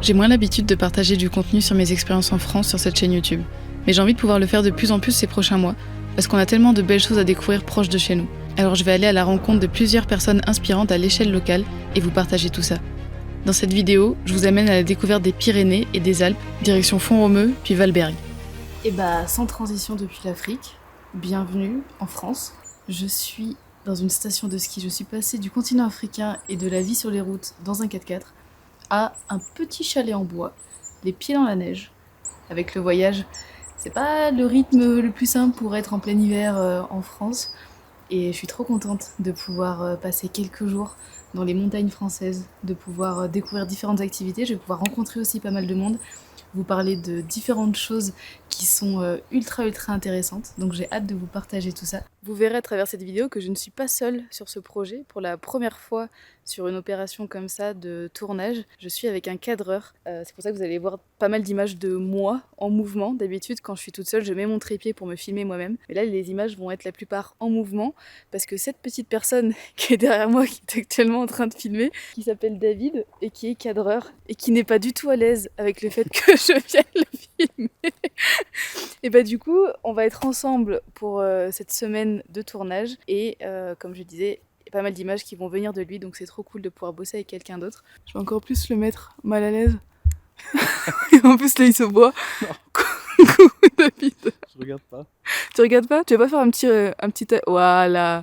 J'ai moins l'habitude de partager du contenu sur mes expériences en France sur cette chaîne YouTube. Mais j'ai envie de pouvoir le faire de plus en plus ces prochains mois, parce qu'on a tellement de belles choses à découvrir proches de chez nous. Alors je vais aller à la rencontre de plusieurs personnes inspirantes à l'échelle locale et vous partager tout ça. Dans cette vidéo, je vous amène à la découverte des Pyrénées et des Alpes, direction Font-Romeu, puis Valberg. Et sans transition depuis l'Afrique, bienvenue en France. Je suis dans une station de ski, je suis passée du continent africain et de la vie sur les routes dans un 4x4 à un petit chalet en bois, les pieds dans la neige. Avec le voyage, c'est pas le rythme le plus simple pour être en plein hiver en France. Et je suis trop contente de pouvoir passer quelques jours dans les montagnes françaises, de pouvoir découvrir différentes activités. Je vais pouvoir rencontrer aussi pas mal de monde, vous parler de différentes choses qui sont ultra intéressantes. Donc j'ai hâte de vous partager tout ça. Vous verrez à travers cette vidéo que je ne suis pas seule sur ce projet. Pour la première fois sur une opération comme ça de tournage, je suis avec un cadreur. C'est pour ça que vous allez voir pas mal d'images de moi en mouvement. D'habitude, quand je suis toute seule, je mets mon trépied pour me filmer moi-même. Mais là, les images vont être la plupart en mouvement parce que cette petite personne qui est derrière moi, qui est actuellement en train de filmer, qui s'appelle David et qui est cadreur et qui n'est pas du tout à l'aise avec le fait que je vienne le filmer. Et du coup, on va être ensemble pour cette semaine de tournage et comme je disais, il y a pas mal d'images qui vont venir de lui, donc c'est trop cool de pouvoir bosser avec quelqu'un d'autre. Je vais encore plus le mettre mal à l'aise. Et en plus là il se voit. Coucou David. Je regarde pas. Tu regardes pas? Tu vas pas faire un petit... Voilà.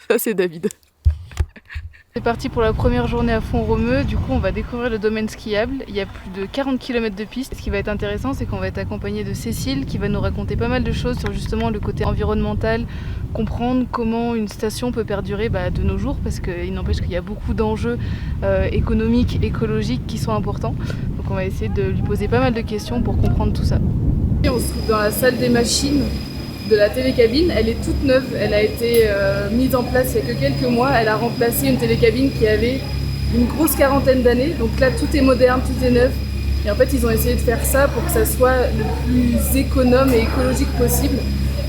Ça c'est David. C'est parti pour la première journée à Font-Romeu. Du coup, on va découvrir le domaine skiable. Il y a plus de 40 km de piste. Ce qui va être intéressant, c'est qu'on va être accompagné de Cécile qui va nous raconter pas mal de choses sur justement le côté environnemental, comprendre comment une station peut perdurer de nos jours, parce qu'il n'empêche qu'il y a beaucoup d'enjeux économiques, écologiques qui sont importants. Donc on va essayer de lui poser pas mal de questions pour comprendre tout ça. On se trouve dans la salle des machines de la télécabine. Elle est toute neuve, elle a été mise en place il y a que quelques mois. Elle a remplacé une télécabine qui avait une grosse quarantaine d'années. Donc là tout est moderne, tout est neuf. Et en fait ils ont essayé de faire ça pour que ça soit le plus économe et écologique possible.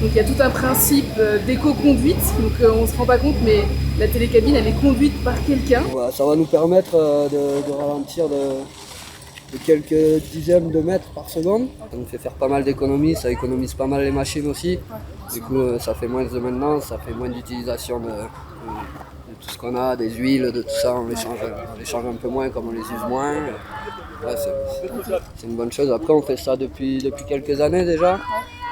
Donc il y a tout un principe d'éco-conduite, donc on se rend pas compte, mais la télécabine elle est conduite par quelqu'un. Voilà, ça va nous permettre de ralentir de quelques dizaines de mètres par seconde. Ça nous fait faire pas mal d'économies, ça économise pas mal les machines aussi. Du coup ça fait moins de maintenance, ça fait moins d'utilisation de tout ce qu'on a, des huiles, de tout ça, on les change un peu moins comme on les use moins. Ouais, c'est une bonne chose. Après on fait ça depuis quelques années déjà.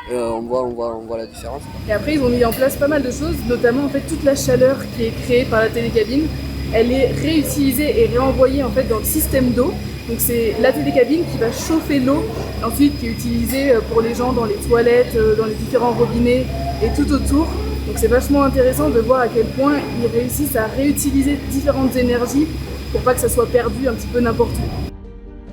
Et on voit la différence. Et après ils ont mis en place pas mal de choses, notamment en fait toute la chaleur qui est créée par la télécabine, elle est réutilisée et réenvoyée en fait dans le système d'eau. Donc c'est la télécabine qui va chauffer l'eau, ensuite qui est utilisée pour les gens dans les toilettes, dans les différents robinets et tout autour. Donc c'est vachement intéressant de voir à quel point ils réussissent à réutiliser différentes énergies pour pas que ça soit perdu un petit peu n'importe où.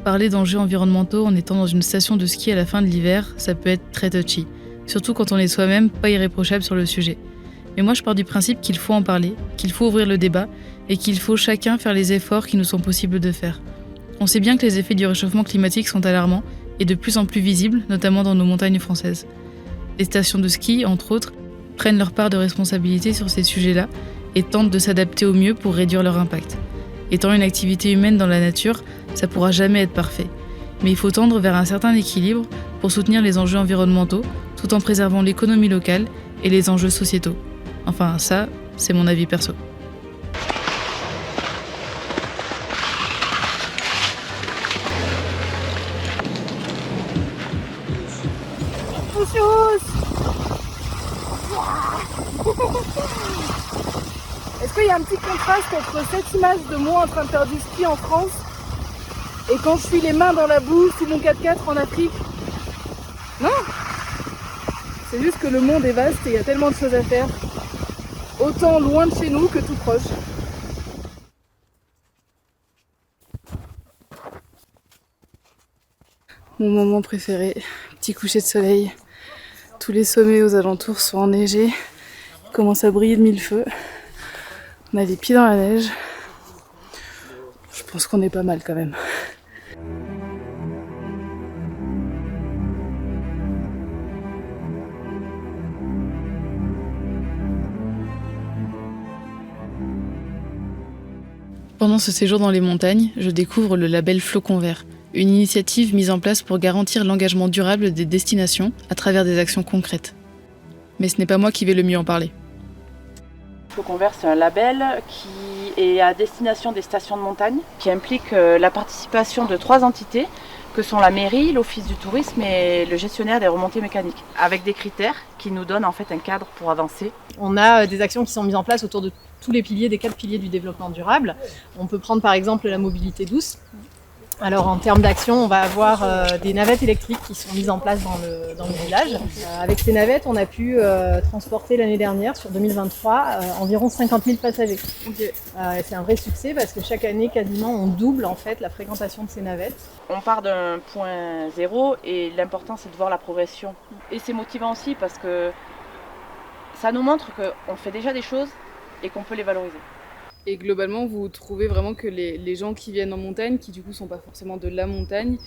Parler d'enjeux environnementaux en étant dans une station de ski à la fin de l'hiver, ça peut être très touchy. Surtout quand on est soi-même pas irréprochable sur le sujet. Mais moi je pars du principe qu'il faut en parler, qu'il faut ouvrir le débat et qu'il faut chacun faire les efforts qui nous sont possibles de faire. On sait bien que les effets du réchauffement climatique sont alarmants et de plus en plus visibles, notamment dans nos montagnes françaises. Les stations de ski, entre autres, prennent leur part de responsabilité sur ces sujets-là et tentent de s'adapter au mieux pour réduire leur impact. Étant une activité humaine dans la nature, ça pourra jamais être parfait. Mais il faut tendre vers un certain équilibre pour soutenir les enjeux environnementaux tout en préservant l'économie locale et les enjeux sociétaux. Enfin, ça, c'est mon avis perso. Est-ce qu'il y a un petit contraste entre cette image de moi en train de faire du ski en France et quand je suis les mains dans la boue sous mon 4x4 en Afrique? Non, c'est juste que le monde est vaste et il y a tellement de choses à faire, autant loin de chez nous que tout proche. Mon moment préféré, petit coucher de soleil. Tous les sommets aux alentours sont enneigés, commencent à briller de mille feux. On a les pieds dans la neige. Je pense qu'on est pas mal quand même. Pendant ce séjour dans les montagnes, je découvre le label Flocon Vert, Une initiative mise en place pour garantir l'engagement durable des destinations à travers des actions concrètes. Mais ce n'est pas moi qui vais le mieux en parler. EcoConvert, c'est un label qui est à destination des stations de montagne, qui implique la participation de 3 entités, que sont la mairie, l'office du tourisme et le gestionnaire des remontées mécaniques, avec des critères qui nous donnent en fait un cadre pour avancer. On a des actions qui sont mises en place autour de tous les piliers, des 4 piliers du développement durable. On peut prendre par exemple la mobilité douce. Alors en termes d'action, on va avoir des navettes électriques qui sont mises en place dans le village. Avec ces navettes, on a pu transporter l'année dernière, sur 2023, environ 50 000 passagers. C'est un vrai succès parce que chaque année, quasiment, on double en fait la fréquentation de ces navettes. On part d'un point zéro et l'important c'est de voir la progression. Et c'est motivant aussi parce que ça nous montre qu'on fait déjà des choses et qu'on peut les valoriser. Et globalement, vous trouvez vraiment que les gens qui viennent en montagne, qui du coup sont pas forcément de la montagne,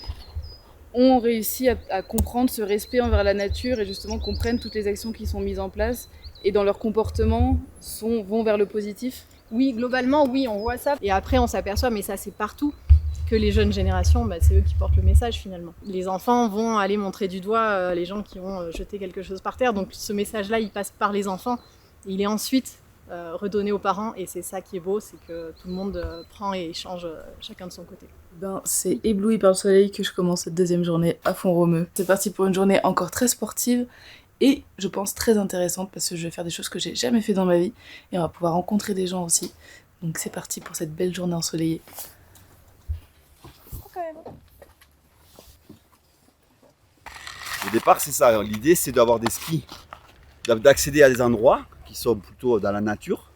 ont réussi à comprendre ce respect envers la nature et justement comprennent toutes les actions qui sont mises en place et dans leur comportement vont vers le positif? Oui, globalement, oui, on voit ça. Et après, on s'aperçoit, mais ça c'est partout, que les jeunes générations, c'est eux qui portent le message finalement. Les enfants vont aller montrer du doigt les gens qui ont jeté quelque chose par terre. Donc ce message-là, il passe par les enfants. Et il est ensuite redonné aux parents et c'est ça qui est beau, c'est que tout le monde prend et échange chacun de son côté. C'est ébloui par le soleil que je commence cette deuxième journée à fond romeux. C'est parti pour une journée encore très sportive et je pense très intéressante parce que je vais faire des choses que j'ai jamais fait dans ma vie et on va pouvoir rencontrer des gens aussi. Donc c'est parti pour cette belle journée ensoleillée. Au départ, c'est ça. L'idée, c'est d'avoir des skis, d'accéder à des endroits qui sont plutôt dans la nature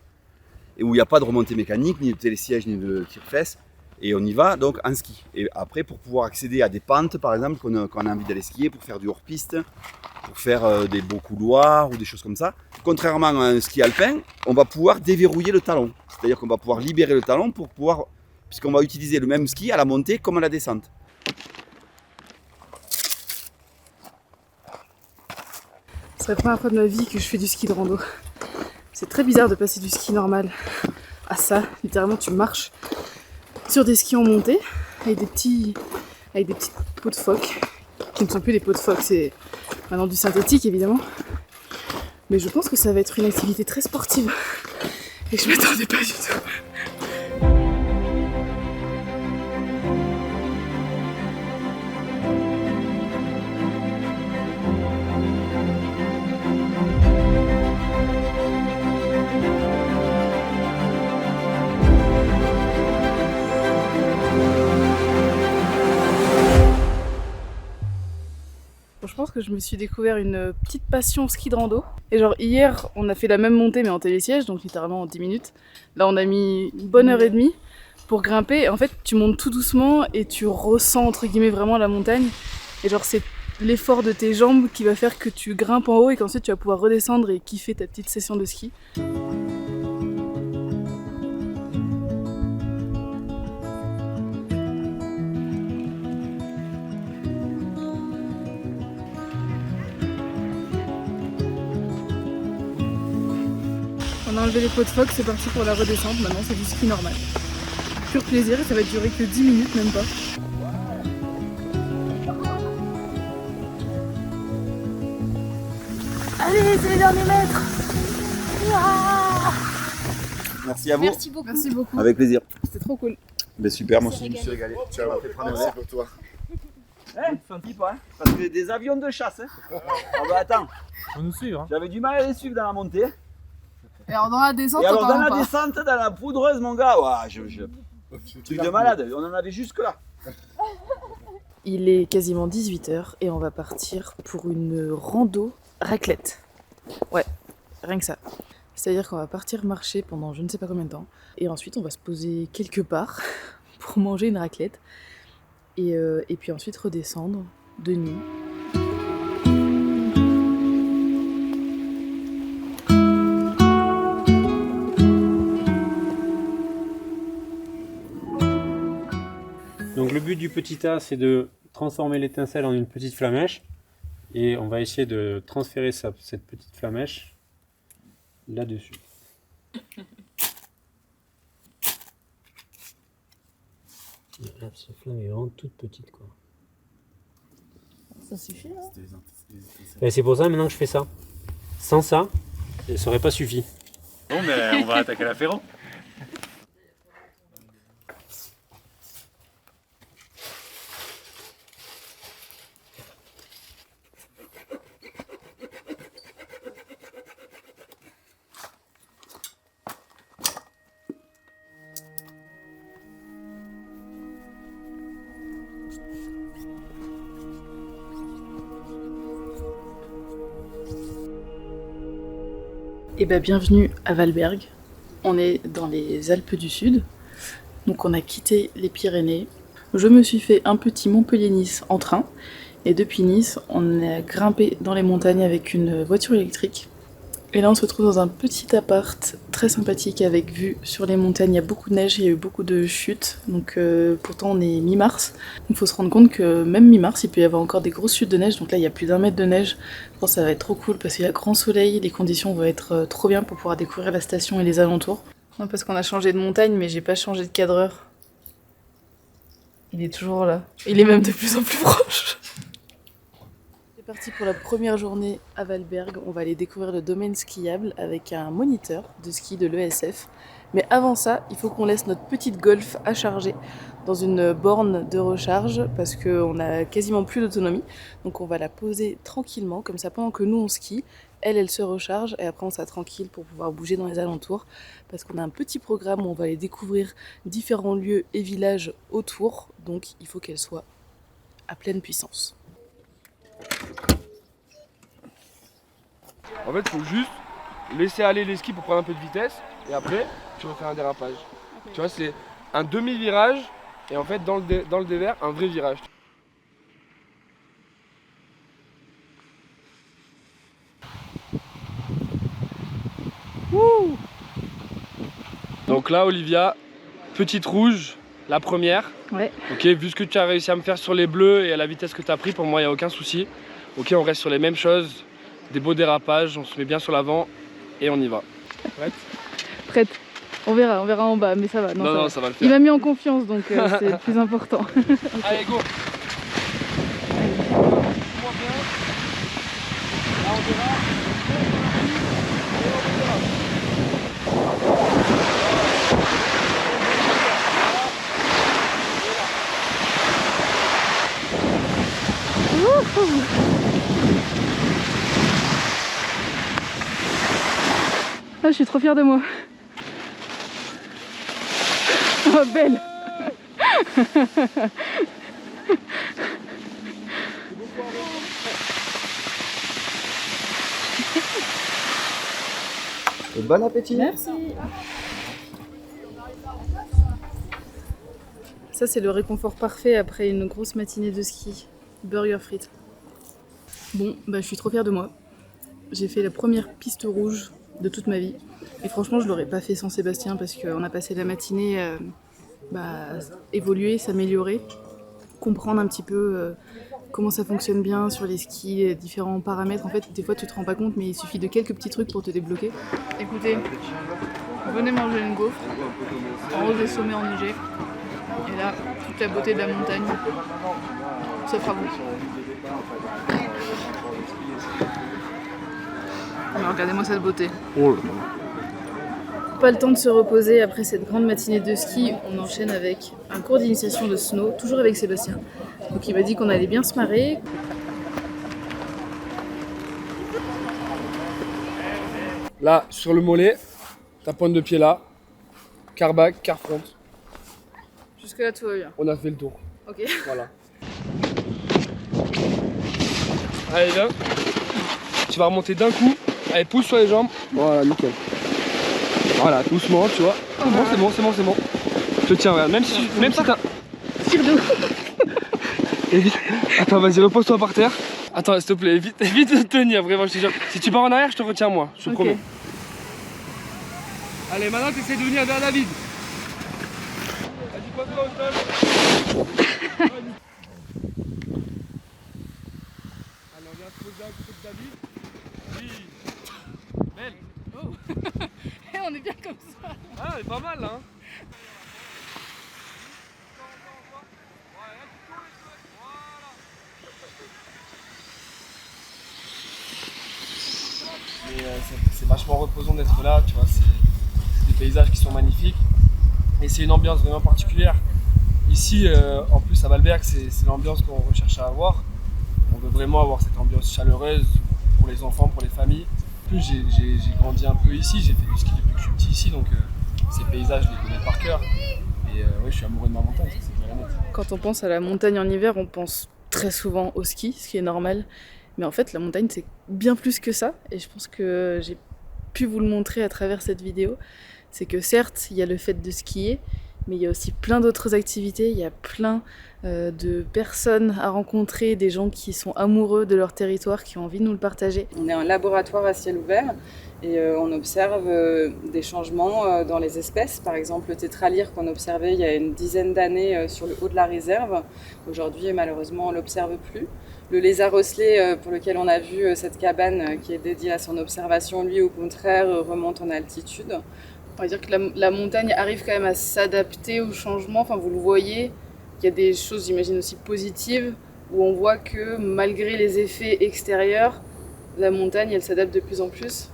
et où il n'y a pas de remontée mécanique, ni de télésiège, ni de tire-fesses. Et on y va donc en ski. Et après, pour pouvoir accéder à des pentes, par exemple, qu'on a envie d'aller skier, pour faire du hors-piste, pour faire des beaux couloirs ou des choses comme ça. Contrairement à un ski alpin, on va pouvoir déverrouiller le talon. C'est-à-dire qu'on va pouvoir libérer le talon pour pouvoir, puisqu'on va utiliser le même ski à la montée comme à la descente. C'est la première fois de ma vie que je fais du ski de rando. C'est très bizarre de passer du ski normal à ça. Littéralement, tu marches sur des skis en montée avec des petites peaux de phoque qui ne sont plus des peaux de phoque, c'est maintenant du synthétique évidemment. Mais je pense que ça va être une activité très sportive et je m'attendais pas du tout. Je pense que je me suis découvert une petite passion ski de rando. Et genre hier, on a fait la même montée mais en télésiège, donc littéralement en 10 minutes. Là, on a mis une bonne heure et demie pour grimper. Et en fait, tu montes tout doucement et tu ressens entre guillemets vraiment la montagne. Et genre, c'est l'effort de tes jambes qui va faire que tu grimpes en haut et qu'ensuite tu vas pouvoir redescendre et kiffer ta petite session de ski. On a enlevé les pots de phoque, c'est parti pour la redescente. Maintenant, c'est du ski normal. Pur plaisir et ça va durer que 10 minutes, même pas. Allez, c'est les derniers mètres. Ouah. Merci à vous. Merci beaucoup. Merci beaucoup. Avec plaisir. C'était trop cool. Ben super, moi aussi je me suis régalé. Ciao, on va prendre un verre pour toi. C'est un petit peu, hein, parce que des avions de chasse. Hein. Ah bah attends, Faut nous suivre. Hein. j'avais du mal à les suivre dans la montée. Et alors dans la descente, Et alors dans pas. la descente, dans la poudreuse, mon gars, ouah, truc de malade, on en avait jusque là. Il est quasiment 18h et on va partir pour une rando raclette. Ouais, rien que ça. C'est-à-dire qu'on va partir marcher pendant je ne sais pas combien de temps et ensuite on va se poser quelque part pour manger une raclette et puis ensuite redescendre de nuit. Donc le but du petit A, c'est de transformer l'étincelle en une petite flamèche. Et on va essayer de transférer cette petite flamèche là-dessus. Cette flamme est vraiment toute petite, quoi. Ça suffit, là. Et c'est pour ça maintenant que je fais ça. Sans ça, ça aurait pas suffi. Bon, mais on va attaquer l'apéro. Et bah bienvenue à Valberg. On est dans les Alpes du Sud. Donc on a quitté les Pyrénées. Je me suis fait un petit Montpellier-Nice en train. Et depuis Nice, on a grimpé dans les montagnes avec une voiture électrique. Et là on se retrouve dans un petit appart très sympathique avec vue sur les montagnes. Il y a beaucoup de neige, il y a eu beaucoup de chutes. Donc pourtant on est mi-mars. Donc il faut se rendre compte que même mi-mars il peut y avoir encore des grosses chutes de neige. Donc là il y a plus d'1 mètre de neige. Je pense que ça va être trop cool parce qu'il y a grand soleil. Les conditions vont être trop bien pour pouvoir découvrir la station et les alentours. Non, parce qu'on a changé de montagne mais j'ai pas changé de cadreur. Il est toujours là. Il est même de plus en plus proche. C'est parti pour la première journée à Valberg. On va aller découvrir le domaine skiable avec un moniteur de ski de l'ESF. Mais avant ça, il faut qu'on laisse notre petite Golf à charger dans une borne de recharge parce qu'on a quasiment plus d'autonomie. Donc on va la poser tranquillement, comme ça pendant que nous on skie, elle se recharge et après on sera tranquille pour pouvoir bouger dans les alentours parce qu'on a un petit programme où on va aller découvrir différents lieux et villages autour. Donc il faut qu'elle soit à pleine puissance. En fait, il faut juste laisser aller les skis pour prendre un peu de vitesse et après, tu refais un dérapage. Okay. Tu vois, c'est un demi-virage et en fait, dans le dévers, un vrai virage. Wouh! Donc là, Olivia, petite rouge, la première. Ouais. Ok, vu ce que tu as réussi à me faire sur les bleus et à la vitesse que tu as pris, pour moi, il n'y a aucun souci. Ok, on reste sur les mêmes choses, des beaux dérapages, on se met bien sur l'avant et on y va. Prête? Prête. On verra en bas, mais ça va. Non, ça va le faire. Il m'a mis en confiance, donc c'est le plus important. Okay. Allez, go! Là, on verra. Ah, je suis trop fière de moi. Oh, belle. Et bon appétit. Merci. Ça, c'est le réconfort parfait après une grosse matinée de ski. Burger frites. Bon, bah je suis trop fière de moi. J'ai fait la première piste rouge de toute ma vie. Et franchement, je l'aurais pas fait sans Sébastien parce qu'on a passé la matinée évoluer, s'améliorer, comprendre un petit peu comment ça fonctionne bien sur les skis, les différents paramètres. En fait, des fois, tu te rends pas compte, mais il suffit de quelques petits trucs pour te débloquer. Écoutez, venez manger une gaufre en haut des sommets enneigés. Et là, toute la beauté de la montagne s'offre à vous. Alors, regardez-moi cette beauté. Oh. Pas le temps de se reposer après cette grande matinée de ski. On enchaîne avec un cours d'initiation de snow, toujours avec Sébastien. Donc il m'a dit qu'on allait bien se marrer. Là, sur le mollet, ta pointe de pied là, quart back, quart front. Jusque là tout va bien. On a fait le tour. Ok. Voilà. Allez, viens. Tu vas remonter d'un coup. Allez, pousse sur les jambes. Voilà, nickel. Voilà, doucement, tu vois. C'est bon. Je te tiens, regarde. Même si t'as... Tire d'eau. Attends, vas-y, repose-toi par terre. Attends, s'il te plaît, évite de tenir, vraiment, je te jure. Si tu pars en arrière, je te retiens, moi. Je te promets. Allez, maintenant, tu essaies de venir vers David. Vas-y, pose-toi au sol. Allez, on vient se poser à côté de David. Oui. Belle. Oh. On est bien comme ça. Ah, elle est pas mal, là. Hein. Et c'est vachement reposant d'être là, tu vois, c'est des paysages qui sont magnifiques. Et c'est une ambiance vraiment particulière. Ici, en plus à Valberg, c'est l'ambiance qu'on recherche à avoir. On veut vraiment avoir cette ambiance chaleureuse pour les enfants, pour les familles. En plus, j'ai grandi un peu ici, j'ai fait du ski depuis que je suis petit ici, donc ces paysages, je les connais par cœur. Et ouais, je suis amoureux de ma montagne, c'est clair et net. Quand on pense à la montagne en hiver, on pense très souvent au ski, ce qui est normal. Mais en fait, la montagne, c'est bien plus que ça. Et je pense que j'ai pu vous le montrer à travers cette vidéo. C'est que certes, il y a le fait de skier, mais il y a aussi plein d'autres activités. Il y a plein de personnes à rencontrer, des gens qui sont amoureux de leur territoire, qui ont envie de nous le partager. On est un laboratoire à ciel ouvert et on observe des changements dans les espèces. Par exemple, le tétralyre qu'on observait il y a une dizaine d'années sur le haut de la réserve. Aujourd'hui, malheureusement, on ne l'observe plus. Le lézard osselet pour lequel on a vu cette cabane qui est dédiée à son observation, lui, au contraire, remonte en altitude. On va dire que la montagne arrive quand même à s'adapter au changement. Enfin, vous le voyez, il y a des choses, j'imagine, aussi positives, où on voit que malgré les effets extérieurs, la montagne, elle s'adapte de plus en plus.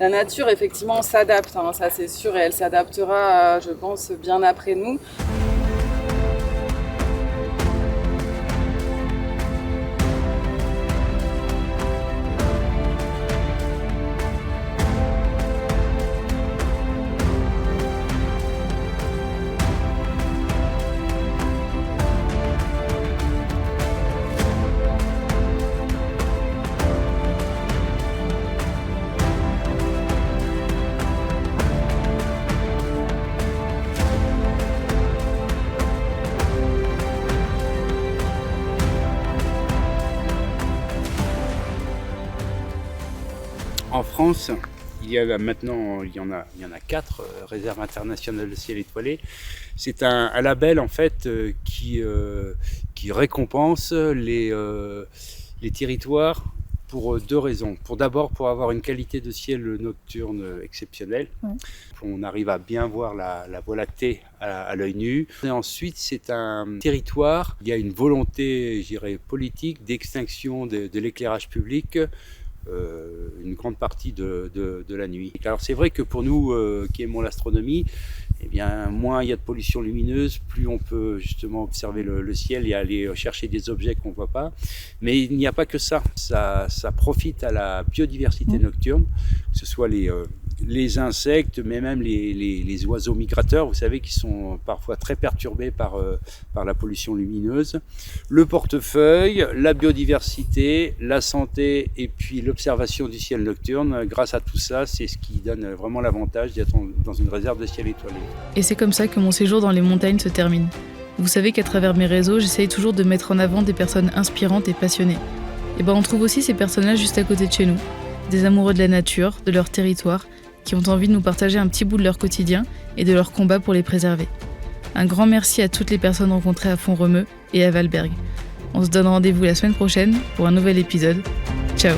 La nature, effectivement, s'adapte, hein, ça c'est sûr, et elle s'adaptera, je pense, bien après nous. En France, il y en a 4 réserves internationales de ciel étoilé. C'est un label en fait qui récompense les territoires pour 2 raisons. D'abord pour avoir une qualité de ciel nocturne exceptionnelle. On arrive à bien voir la Voie lactée à l'œil nu. Et ensuite, c'est un territoire, il y a une volonté, je dirais, politique d'extinction de l'éclairage public. Une grande partie de la nuit. Alors c'est vrai que pour nous qui aimons l'astronomie, eh bien, moins il y a de pollution lumineuse, plus on peut justement observer le ciel et aller chercher des objets qu'on ne voit pas. Mais il n'y a pas que ça. Ça profite à la biodiversité nocturne, que ce soit les insectes, mais même les oiseaux migrateurs, vous savez, qui sont parfois très perturbés par la pollution lumineuse. Le portefeuille, la biodiversité, la santé et puis l'observation du ciel nocturne. Grâce à tout ça, c'est ce qui donne vraiment l'avantage d'être dans une réserve de ciel étoilé. Et c'est comme ça que mon séjour dans les montagnes se termine. Vous savez qu'à travers mes réseaux, j'essaye toujours de mettre en avant des personnes inspirantes et passionnées. Et on trouve aussi ces personnes-là juste à côté de chez nous. Des amoureux de la nature, de leur territoire, qui ont envie de nous partager un petit bout de leur quotidien et de leur combat pour les préserver. Un grand merci à toutes les personnes rencontrées à Font-Romeu et à Valberg. On se donne rendez-vous la semaine prochaine pour un nouvel épisode. Ciao!